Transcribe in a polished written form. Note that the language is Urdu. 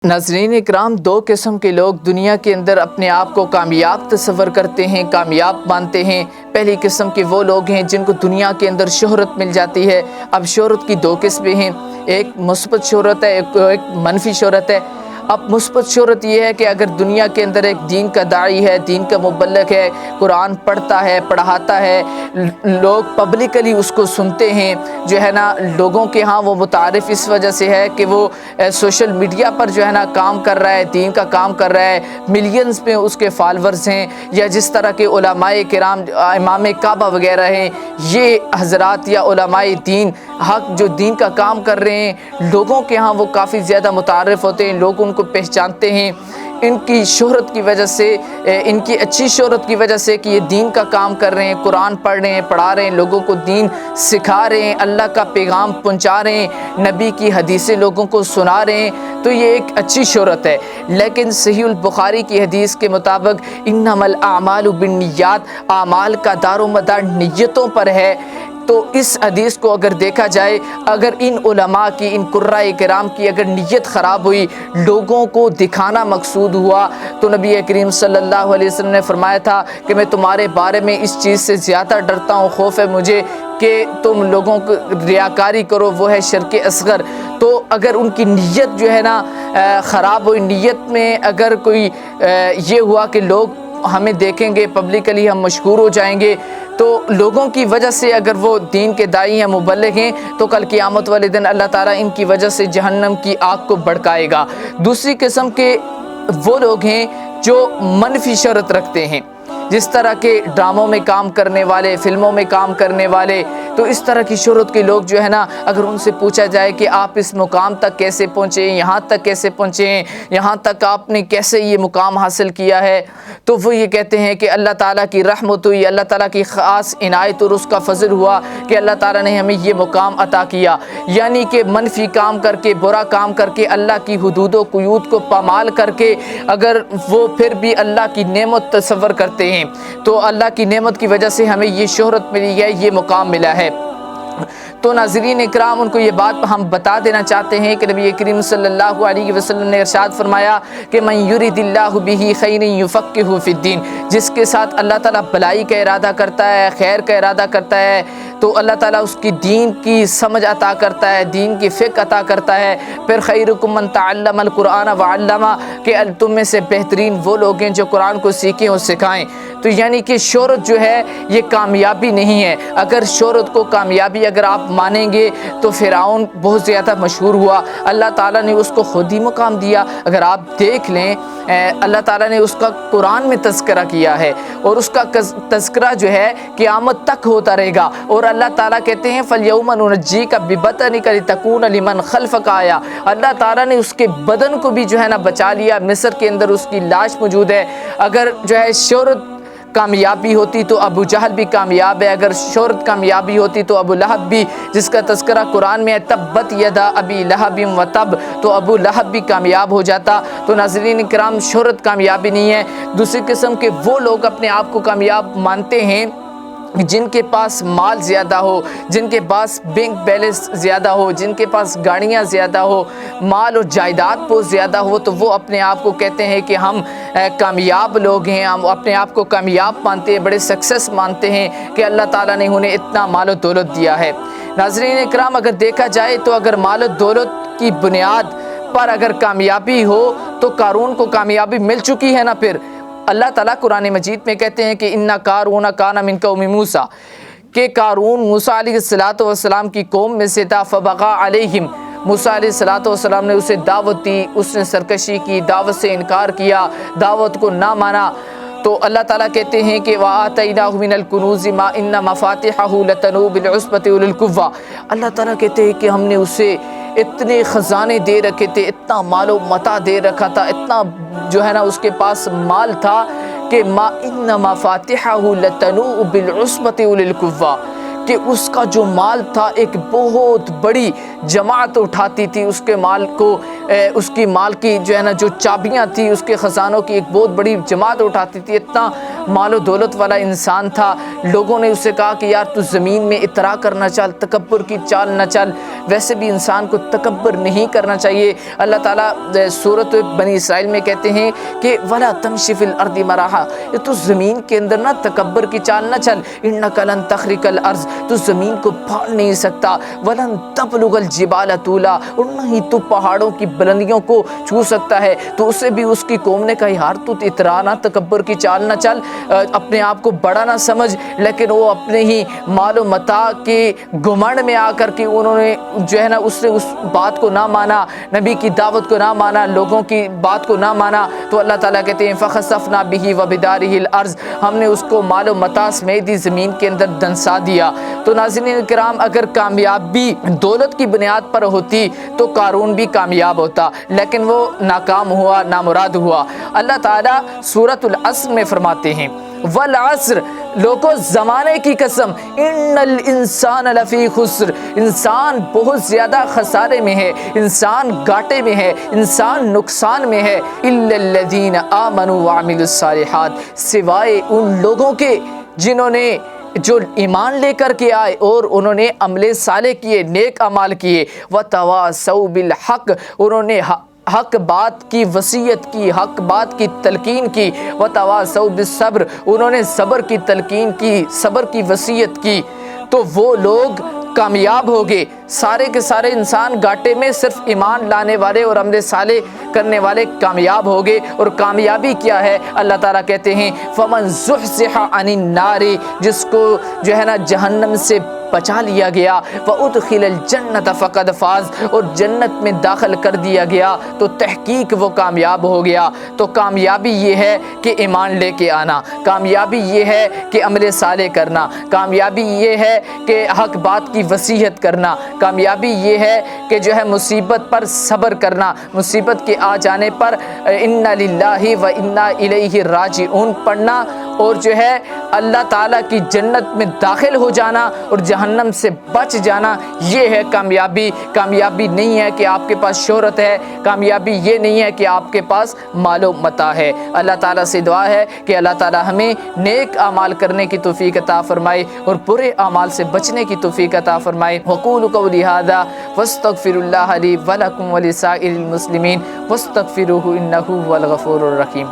ناظرین اکرام، دو قسم کے لوگ دنیا کے اندر اپنے آپ کو کامیاب تصور کرتے ہیں، کامیاب مانتے ہیں۔ پہلی قسم کے وہ لوگ ہیں جن کو دنیا کے اندر شہرت مل جاتی ہے۔ اب شہرت کی دو قسمیں ہیں، ایک مثبت شہرت ہے، ایک منفی شہرت ہے۔ اب مثبت شہرت یہ ہے کہ اگر دنیا کے اندر ایک دین کا داعی ہے، دین کا مبلغ ہے، قرآن پڑھتا ہے، پڑھاتا ہے، لوگ پبلکلی اس کو سنتے ہیں، جو ہے نا لوگوں کے ہاں وہ متعارف اس وجہ سے ہے کہ وہ سوشل میڈیا پر جو ہے نا کام کر رہا ہے، دین کا کام کر رہا ہے، ملینز میں اس کے فالورز ہیں، یا جس طرح کے علماء کرام امام کعبہ وغیرہ ہیں، یہ حضرات یا علماء دین حق جو دین کا کام کر رہے ہیں، لوگوں کے ہاں وہ کافی زیادہ متعارف ہوتے ہیں، لوگ ان کو پہچانتے ہیں ان کی شہرت کی وجہ سے، ان کی اچھی شہرت کی وجہ سے کہ یہ دین کا کام کر رہے ہیں، قرآن پڑھ رہے ہیں، پڑھا رہے ہیں، لوگوں کو دین سکھا رہے ہیں، اللہ کا پیغام پہنچا رہے ہیں، نبی کی حدیثیں لوگوں کو سنا رہے ہیں، تو یہ ایک اچھی شہرت ہے۔ لیکن صحیح البخاری کی حدیث کے مطابق انما الاعمال بالنیات، اعمال کا دار و مدار نیتوں پر ہے۔ تو اس حدیث کو اگر دیکھا جائے، اگر ان علماء کی، ان قراء کرام کی اگر نیت خراب ہوئی، لوگوں کو دکھانا مقصود ہوا، تو نبی کریم صلی اللہ علیہ وسلم نے فرمایا تھا کہ میں تمہارے بارے میں اس چیز سے زیادہ ڈرتا ہوں، خوف ہے مجھے کہ تم لوگوں کو ریاکاری کرو، وہ ہے شرک اصغر۔ تو اگر ان کی نیت جو ہے نا خراب ہوئی، نیت میں اگر کوئی یہ ہوا کہ لوگ ہمیں دیکھیں گے، پبلکلی ہم مشہور ہو جائیں گے، تو لوگوں کی وجہ سے اگر وہ دین کے داعی ہیں، مبلغ ہیں، تو کل قیامت والے دن اللہ تعالیٰ ان کی وجہ سے جہنم کی آگ کو بھڑکائے گا۔ دوسری قسم کے وہ لوگ ہیں جو منفی شہرت رکھتے ہیں، جس طرح کے ڈراموں میں کام کرنے والے، فلموں میں کام کرنے والے، تو اس طرح کی شہرت کے لوگ جو ہے نا، اگر ان سے پوچھا جائے کہ آپ اس مقام تک کیسے پہنچے، یہاں تک کیسے پہنچے ہیں، یہاں تک آپ نے کیسے یہ مقام حاصل کیا ہے، تو وہ یہ کہتے ہیں کہ اللہ تعالیٰ کی رحمت ہوئی، اللہ تعالیٰ کی خاص عنایت اور اس کا فضل ہوا کہ اللہ تعالیٰ نے ہمیں یہ مقام عطا کیا۔ یعنی کہ منفی کام کر کے، برا کام کر کے، اللہ کی حدود و قیود کو پامال کر کے اگر وہ پھر بھی اللہ کی نعمت تصور کرتے ہیں، تو اللہ کی نعمت کی وجہ سے ہمیں یہ شہرت ملی ہے، یہ مقام ملا ہے۔ تو ناظرین اکرام، ان کو یہ بات ہم بتا دینا چاہتے ہیں کہ نبی کریم صلی اللہ علیہ وسلم نے ارشاد فرمایا کہ من یرید اللہ بہ خیرا یفقہہ فی الدین، جس کے ساتھ اللہ تعالیٰ بھلائی کا ارادہ کرتا ہے، خیر کا ارادہ کرتا ہے، تو اللہ تعالیٰ اس کی دین کی سمجھ عطا کرتا ہے، دین کی فقہ عطا کرتا ہے۔ پھر خیرکم من تعلم القرآن وعلمہ، کہ تم میں سے بہترین وہ لوگ ہیں جو قرآن کو سیکھیں اور سکھائیں۔ تو یعنی کہ شہرت جو ہے یہ کامیابی نہیں ہے۔ اگر شہرت کو کامیابی اگر آپ مانیں گے تو فرعون بہت زیادہ مشہور ہوا، اللہ تعالیٰ نے اس کو خود ہی مقام دیا۔ اگر آپ دیکھ لیں، اللہ تعالیٰ نے اس کا قرآن میں تذکرہ کیا ہے، اور اس کا تذکرہ جو ہے قیامت تک ہوتا رہے گا، اور اللہ تعالیٰ کہتے ہیں فَالْيَوْمَ نُنَجِّيكَ بِبَدَنِكَ لِتَكُونَ لِمَنْ خَلْفَكَ آیَةً، اللہ تعالیٰ نے اس کے بدن کو بھی جو ہے نا بچا لیا۔ مصر کے اندر اس کی لاش موجود ہے۔ اگر جو ہے شہرت کامیابی ہوتی تو ابو جہل بھی کامیاب ہے، اگر شہرت کامیابی ہوتی تو ابو لہب بھی، جس کا تذکرہ قرآن میں ہے تبت یدا ابی لہب وتب، تو ابو لہب بھی کامیاب ہو جاتا۔ تو ناظرین کرام، شہرت کامیابی نہیں ہے۔ دوسری قسم کے وہ لوگ اپنے آپ کو کامیاب مانتے ہیں جن کے پاس مال زیادہ ہو، جن کے پاس بینک بیلنس زیادہ ہو، جن کے پاس گاڑیاں زیادہ ہو، مال اور جائیداد بہت زیادہ ہو، تو وہ اپنے آپ کو کہتے ہیں کہ ہم کامیاب لوگ ہیں، ہم اپنے آپ کو کامیاب مانتے ہیں، بڑے سکسیس مانتے ہیں کہ اللہ تعالیٰ نے انہیں اتنا مال و دولت دیا ہے۔ ناظرین اکرام، اگر دیکھا جائے تو اگر مال و دولت کی بنیاد پر اگر کامیابی ہو تو قارون کو کامیابی مل چکی ہے نا۔ پھر اللہ تعالیٰ قرآن مجید میں کہتے ہیں کہ اِنَّ قارون کان من قوم موسیٰ، کہ قارون موسیٰ علیہ السلام کی قوم میں سے تھا، فبغى علیہم، موسیٰ علیہ السلام نے اسے دعوت دی، اس نے سرکشی کی، دعوت سے انکار کیا، دعوت کو نہ مانا۔ تو اللہ تعالیٰ کہتے ہیں کہ وَآتَيْنَاهُ مِنَ الْكُنُوزِ مَا إِنَّ مَفَاتِحَهُ لَتَنُوءُ بِالْعُصْبَةِ أُولِي الْقُوَّةِ، اللہ تعالیٰ کہتے ہیں کہ ہم نے اسے اتنے خزانے دے رکھے تھے، اتنا مال و متاع دے رکھا تھا، اتنا جو ہے نا اس کے پاس مال تھا کہ ما ان مفاتحہ لتنوء بالعصبۃ اولي القوة، کہ اس کا جو مال تھا ایک بہت بڑی جماعت اٹھاتی تھی اس کے مال کو، اس کی مال کی جو ہے نا جو چابیاں تھی اس کے خزانوں کی ایک بہت بڑی جماعت اٹھاتی تھی، اتنا مال و دولت والا انسان تھا، لوگوں نے اسے کہا کہ یار تو زمین میں اطراء کرنا چل، تکبر کی چال نہ چل۔ ویسے بھی انسان کو تکبر نہیں کرنا چاہیے۔ اللہ تعالیٰ سورۃ بنی اسرائیل میں کہتے ہیں کہ وَلَا تَمْشِ فِي الْأَرْضِ مَرَحًا، یہ تو زمین کے اندر نہ تکبر کی چال نہ چل، إِنَّكَ لَن تَخْرِقَ الْأَرْضَ، تو زمین کو پھاڑ نہیں سکتا، وَلَن تَبْلُغَ الْجِبَالَ طُولًا، اور نہ ہی تو پہاڑوں کی بلندیوں کو چھو سکتا ہے۔ تو اسے بھی اس کی قوم نے کہا یار تو اطراء نہ، تکبر کی چال نہ چل، اپنے آپ کو بڑا نہ سمجھ، لیکن وہ اپنے ہی مال و متاع کے گھمنڈ میں آ کر کے انہوں نے جو ہے نا اس بات کو نہ مانا، نبی کی دعوت کو نہ مانا، لوگوں کی بات کو نہ مانا۔ تو اللہ تعالیٰ کہتے ہیں فَخَسَفْنَا بِهِ وَبِدَارِهِ الْأَرْضِ، ہم نے اس کو مال و متاع سمیت ہی زمین کے اندر دنسا دیا۔ تو ناظرین کرام، اگر کامیابی دولت کی بنیاد پر ہوتی تو قارون بھی کامیاب ہوتا، لیکن وہ ناکام ہوا، نامراد ہوا۔ اللہ تعالیٰ سورۃ العصر میں فرماتے ہیں والعصر، لوگوں زمانے کی قسم، ان الانسان لفی خسر، انسان بہت زیادہ خسارے میں ہے، انسان گھاٹے میں ہے، انسان نقصان میں ہے، الا الذین آمنوا وعملوا الصالحات، سوائے ان لوگوں کے جنہوں نے جو ایمان لے کر کے آئے اور انہوں نے عمل صالح کیے، نیک اعمال کیے، وتواصوا بالحق، انہوں نے حق بات کی وصیت کی، حق بات کی تلقین کی، وتواصوا بالصبر، انہوں نے صبر کی تلقین کی، صبر کی وصیت کی، تو وہ لوگ کامیاب ہو گئے۔ سارے کے سارے انسان گھاٹے میں، صرف ایمان لانے والے اور عمل صالح کرنے والے کامیاب ہو گئے۔ اور کامیابی کیا ہے؟ اللہ تعالیٰ کہتے ہیں فَمَنْ زُحْزِحَ عَنِ النَّارِ، جس کو جو ہے نا جہنم سے بچا لیا گیا، وَأُدْخِلَ الْجَنَّةَ فَقَدْ فَازَ، اور جنت میں داخل کر دیا گیا تو تحقیق وہ کامیاب ہو گیا۔ تو کامیابی یہ ہے کہ ایمان لے کے آنا، کامیابی یہ ہے کہ عمل صالح کرنا، کامیابی یہ ہے کہ حق بات کی وصیت کرنا، کامیابی یہ ہے کہ جو ہے مصیبت پر صبر کرنا، مصیبت کے آ جانے پر اِنَّا لِلَّهِ وَإِنَّا إِلَيْهِ راجعون پڑھنا، اور جو ہے اللہ تعالیٰ کی جنت میں داخل ہو جانا اور جہنم سے بچ جانا، یہ ہے کامیابی۔ کامیابی نہیں ہے کہ آپ کے پاس شہرت ہے، کامیابی یہ نہیں ہے کہ آپ کے پاس مال و متاع ہے۔ اللہ تعالیٰ سے دعا ہے کہ اللہ تعالیٰ ہمیں نیک اعمال کرنے کی توفیق عطا فرمائے اور برے اعمال سے بچنے کی توفیق عطا فرمائے۔ وَقُولُوا قَوْلِي هَٰذَا وَاسْتَغْفِرُوا اللَّهَ لِي وَلَكُمْ وَلِسَائِرِ الْمُسْلِمِينَ وَاسْتَغْفِرُوهُ إِنَّهُ هُوَ الْغَفُورُ الرَّحِيمُ۔